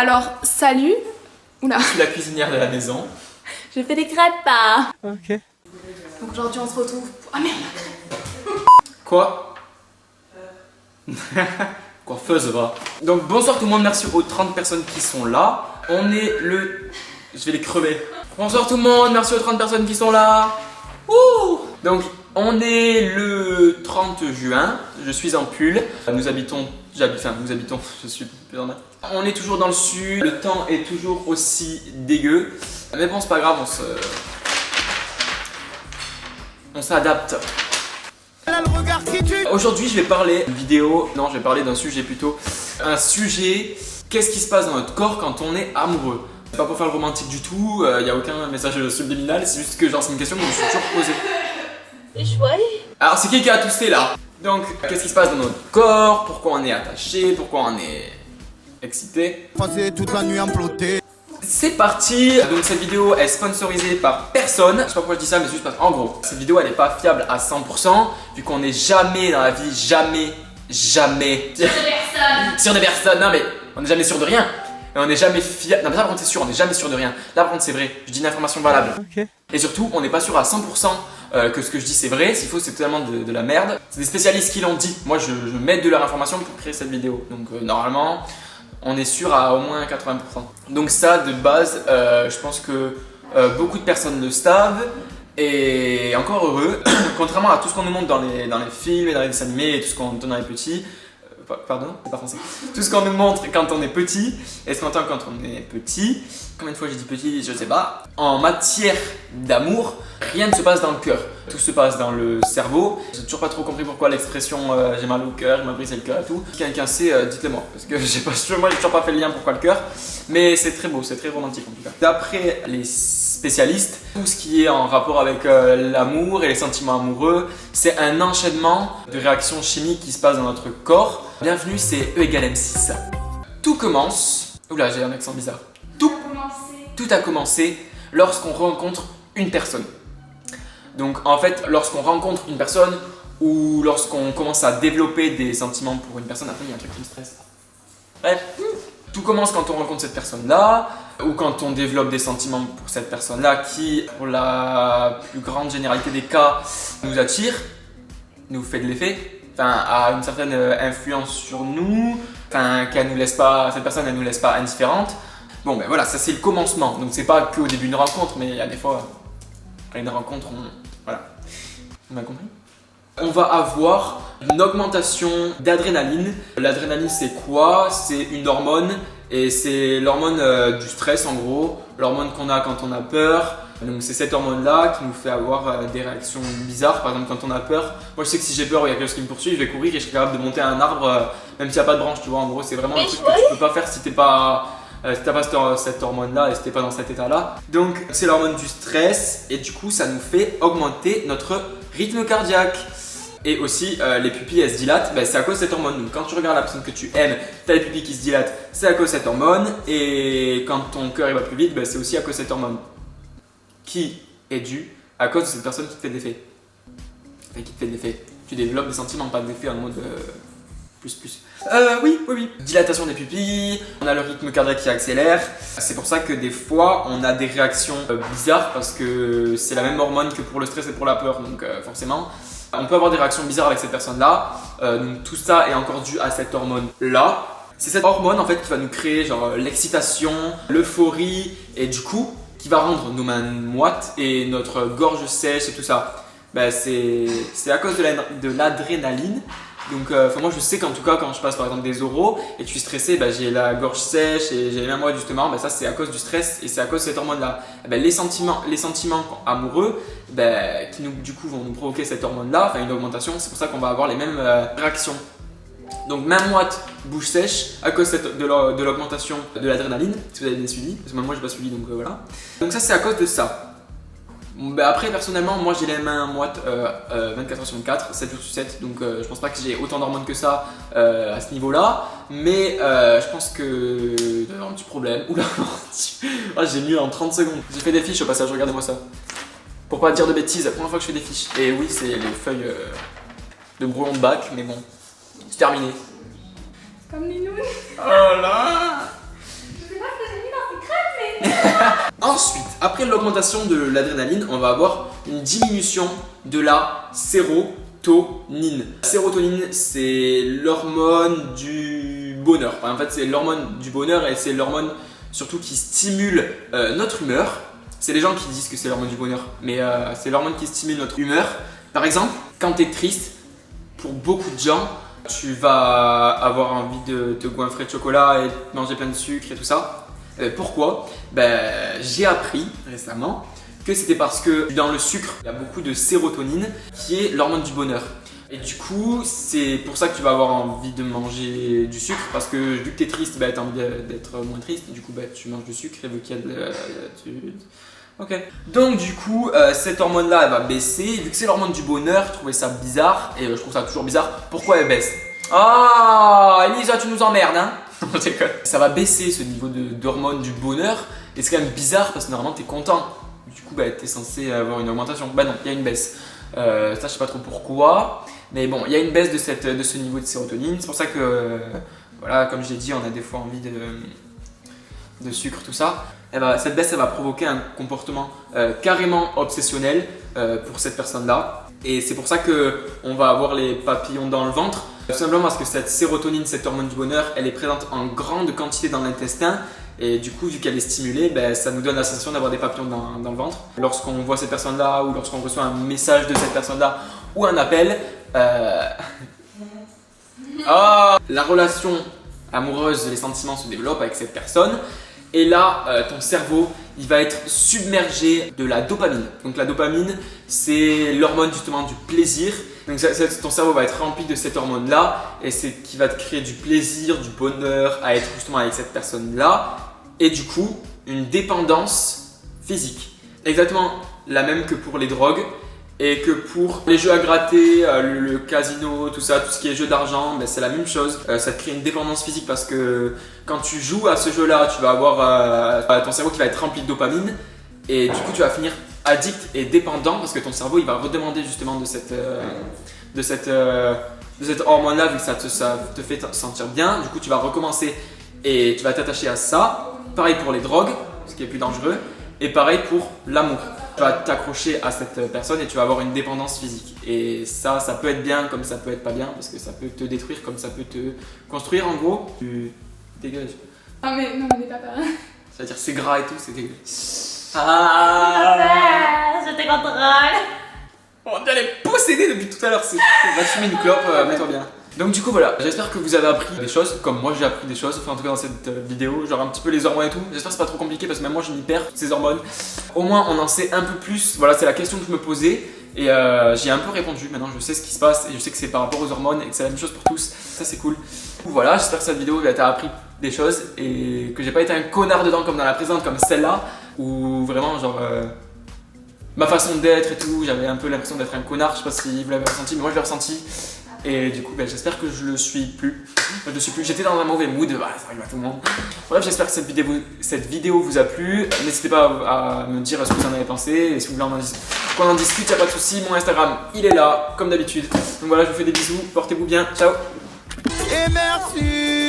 Alors, salut. Oula. Je suis la cuisinière de la maison. Je fais des crêpes. Ok. Donc aujourd'hui on se retrouve pour... Ah merde, la crêpe. Quoi? Coiffeuse va. Donc bonsoir tout le monde, merci aux 30 personnes qui sont là. On est le... Je vais les crever. Bonsoir tout le monde, merci aux 30 personnes qui sont là. Ouh. Donc on est le 30 juin, je suis en pull. Nous habitons, je suis plus dans ma tête. On est toujours dans le sud, le temps est toujours aussi dégueu. Mais bon c'est pas grave, on s'adapte. Aujourd'hui je vais parler d'une vidéo, non je vais parler d'un sujet plutôt. Un sujet, qu'est-ce qui se passe dans notre corps quand on est amoureux? C'est pas pour faire le romantique du tout, y a aucun message subliminal, c'est juste que genre c'est une question que je me suis toujours posée. Alors c'est qui a toussé là? Donc qu'est-ce qui se passe dans notre corps? Pourquoi on est attaché? Pourquoi on est excité? Passer toute la nuit imploté. C'est parti. Donc cette vidéo est sponsorisée par personne. Je sais pas pourquoi je dis ça, mais c'est juste parce qu'en gros cette vidéo elle est pas fiable à 100% vu qu'on n'est jamais dans la vie, jamais sur des personnes. Non mais on n'est jamais sûr de rien. Et on n'est jamais fiable. Non mais ça par contre c'est sûr, on n'est jamais sûr de rien. Là par contre c'est vrai, je dis une information valable. Ok. Et surtout on n'est pas sûr à 100% que ce que je dis c'est vrai. S'il faut c'est totalement de la merde. C'est des spécialistes qui l'ont dit. Moi je m'aide de leur information pour créer cette vidéo. Donc normalement on est sûr à au moins 80%. Donc ça de base je pense que beaucoup de personnes le savent. Et encore heureux, contrairement à tout ce qu'on nous montre dans les films et dans les dessins animés et tout ce qu'on entend dans les petits. Pardon, c'est pas français. Tout ce qu'on nous montre quand on est petit et ce qu'on entend quand on est petit. Combien de fois j'ai dit petit, je sais pas. En matière d'amour, rien ne se passe dans le cœur. Tout se passe dans le cerveau. J'ai toujours pas trop compris pourquoi l'expression j'ai mal au cœur, il m'a brisé le cœur et tout. Si quelqu'un sait, dites-le-moi. Parce que moi j'ai toujours pas fait le lien pourquoi le cœur. Mais c'est très beau, c'est très romantique en tout cas. D'après les spécialistes, tout ce qui est en rapport avec l'amour et les sentiments amoureux, c'est un enchaînement de réactions chimiques qui se passent dans notre corps. Bienvenue, c'est E égale M6. Tout commence... Oula, j'ai un accent bizarre. Tout a commencé lorsqu'on rencontre une personne. Donc en fait, lorsqu'on rencontre une personne ou lorsqu'on commence à développer des sentiments pour une personne, après il y a un truc qui me stresse. Bref, tout commence quand on rencontre cette personne-là ou quand on développe des sentiments pour cette personne-là qui, pour la plus grande généralité des cas, nous attire, nous fait de l'effet, a une certaine influence sur nous, qu'elle nous laisse pas, cette personne elle nous laisse pas indifférente. Bon ben voilà, ça c'est le commencement, donc c'est pas qu'au début d'une rencontre, mais il y a des fois, après une rencontre, voilà, on a compris. On va avoir une augmentation d'adrénaline. L'adrénaline c'est quoi? C'est une hormone et c'est l'hormone du stress en gros, l'hormone qu'on a quand on a peur. Donc c'est cette hormone là qui nous fait avoir des réactions bizarres. Par exemple quand on a peur, moi je sais que si j'ai peur ou il y a quelque chose qui me poursuit, je vais courir et je suis capable de monter à un arbre même s'il n'y a pas de branche, tu vois. En gros c'est vraiment un truc que tu peux pas faire si t'as pas cette hormone là et si t'es pas dans cet état là. Donc c'est l'hormone du stress et du coup ça nous fait augmenter notre rythme cardiaque. Et aussi les pupilles elles se dilatent, c'est à cause de cette hormone. Donc quand tu regardes la personne que tu aimes, tu as les pupilles qui se dilatent, c'est à cause de cette hormone. Et quand ton cœur il va plus vite, c'est aussi à cause de cette hormone. Qui est due à cause de cette personne qui te fait de l'effet. Qui te fait de l'effet. Tu développes des sentiments, pas d'effet en mode plus. Oui. Dilatation des pupilles, on a le rythme cardiaque qui accélère. C'est pour ça que des fois on a des réactions bizarres parce que c'est la même hormone que pour le stress et pour la peur. Donc forcément, on peut avoir des réactions bizarres avec cette personne-là. Donc tout ça est encore dû à cette hormone-là. C'est cette hormone en fait qui va nous créer genre l'excitation, l'euphorie et du coup qui va rendre nos mains moites et notre gorge sèche et tout ça. C'est à cause de l'adrénaline. Donc moi je sais qu'en tout cas quand je passe par exemple des oraux et que je suis stressé, j'ai la gorge sèche et j'ai les mains moites justement, ça c'est à cause du stress et c'est à cause de cette hormone là. Les sentiments amoureux qui du coup vont nous provoquer cette hormone là, une augmentation, c'est pour ça qu'on va avoir les mêmes réactions. Donc main moite, bouche sèche à cause de l'augmentation de l'adrénaline, si vous avez bien suivi, parce que même moi j'ai pas suivi donc voilà. Donc ça c'est à cause de ça. Après personnellement moi j'ai les mains moites 24h/24, 7 jours/7, donc je pense pas que j'ai autant d'hormones que ça à ce niveau là, mais je pense que il doit y avoir un petit problème. Oula, j'ai mieux en 30 secondes. J'ai fait des fiches au passage, regardez-moi ça. Pour pas dire de bêtises, la première fois que je fais des fiches. Et oui c'est les feuilles de brouillon de bac, mais bon, c'est terminé. Comme les nouilles. Oh là. Je fais Ensuite, après l'augmentation de l'adrénaline, on va avoir une diminution de la sérotonine. La sérotonine, c'est l'hormone du bonheur. En fait, c'est l'hormone du bonheur et c'est l'hormone surtout qui stimule notre humeur. C'est les gens qui disent que c'est l'hormone du bonheur, mais c'est l'hormone qui stimule notre humeur. Par exemple, quand tu es triste, pour beaucoup de gens, tu vas avoir envie de te goinfrer de chocolat et de manger plein de sucre et tout ça. Pourquoi? J'ai appris récemment que c'était parce que dans le sucre, il y a beaucoup de sérotonine qui est l'hormone du bonheur. Et du coup, c'est pour ça que tu vas avoir envie de manger du sucre parce que vu que tu es triste, tu as envie d'être moins triste. Du coup, tu manges du sucre et vu qu'il y a Ok. Donc du coup, cette hormone-là, elle va baisser. Vu que c'est l'hormone du bonheur, je trouvais ça bizarre et je trouve ça toujours bizarre. Pourquoi elle baisse? Ah, Elisa, tu nous emmerdes, hein? Ça va baisser ce niveau d'hormone du bonheur et c'est quand même bizarre parce que normalement, tu es content. Du coup, tu es censé avoir une augmentation. Bah non, il y a une baisse. Ça, je sais pas trop pourquoi. Mais bon, il y a une baisse de ce niveau de sérotonine. C'est pour ça que, voilà, comme je l'ai dit, on a des fois envie de sucre, tout ça. Et cette baisse, elle va provoquer un comportement carrément obsessionnel pour cette personne-là. Et c'est pour ça qu'on va avoir les papillons dans le ventre. Tout simplement parce que cette sérotonine, cette hormone du bonheur, elle est présente en grande quantité dans l'intestin. Et du coup, vu qu'elle est stimulée, ça nous donne la sensation d'avoir des papillons dans le ventre. Lorsqu'on voit cette personne-là ou lorsqu'on reçoit un message de cette personne-là ou un appel, la relation amoureuse, les sentiments se développent avec cette personne. Et là, ton cerveau, il va être submergé de la dopamine. Donc la dopamine, c'est l'hormone justement du plaisir. Donc ton cerveau va être rempli de cette hormone-là et c'est qui va te créer du plaisir, du bonheur à être justement avec cette personne-là. Et du coup, une dépendance physique. Exactement la même que pour les drogues et que pour les jeux à gratter, le casino, tout ça, tout ce qui est jeu d'argent, c'est la même chose. Ça te crée une dépendance physique parce que quand tu joues à ce jeu-là, tu vas avoir ton cerveau qui va être rempli de dopamine et du coup tu vas finir addict et dépendant parce que ton cerveau il va redemander justement de cette hormone-là vu que ça te fait sentir bien. Du coup tu vas recommencer et tu vas t'attacher à ça. Pareil pour les drogues, ce qui est plus dangereux, et pareil pour l'amour. Tu vas t'accrocher à cette personne et tu vas avoir une dépendance physique. Et ça peut être bien comme ça peut être pas bien parce que ça peut te détruire comme ça peut te construire. En gros, tu dégages. Non mais papa. C'est-à-dire c'est gras et tout, c'est dégueu. Je te contrôle. On est possédé depuis tout à l'heure. Va fumer une clope, mets-toi bien. Donc du coup voilà, j'espère que vous avez appris des choses, comme moi j'ai appris des choses, enfin en tout cas dans cette vidéo, genre un petit peu les hormones et tout. J'espère que c'est pas trop compliqué parce que même moi je m'y perds, toutes ces hormones. Au moins on en sait un peu plus, voilà c'est la question que je me posais et j'ai un peu répondu, maintenant je sais ce qui se passe et je sais que c'est par rapport aux hormones et que c'est la même chose pour tous, ça c'est cool. Voilà, j'espère que cette vidéo t'a appris des choses et que j'ai pas été un connard dedans comme dans la présente, comme celle-là, où vraiment genre... ma façon d'être et tout, j'avais un peu l'impression d'être un connard, je sais pas si vous l'avez ressenti, mais moi je l'ai ressenti. Et du coup, j'espère que je le suis plus. Je le suis plus. J'étais dans un mauvais mood, ça arrive à tout le monde. Bref, j'espère que cette vidéo vous a plu. N'hésitez pas à me dire ce que vous en avez pensé. Et si vous voulez qu'on en discute, il n'y a pas de souci. Mon Instagram, il est là, comme d'habitude. Donc voilà, je vous fais des bisous. Portez-vous bien. Ciao. Et merci.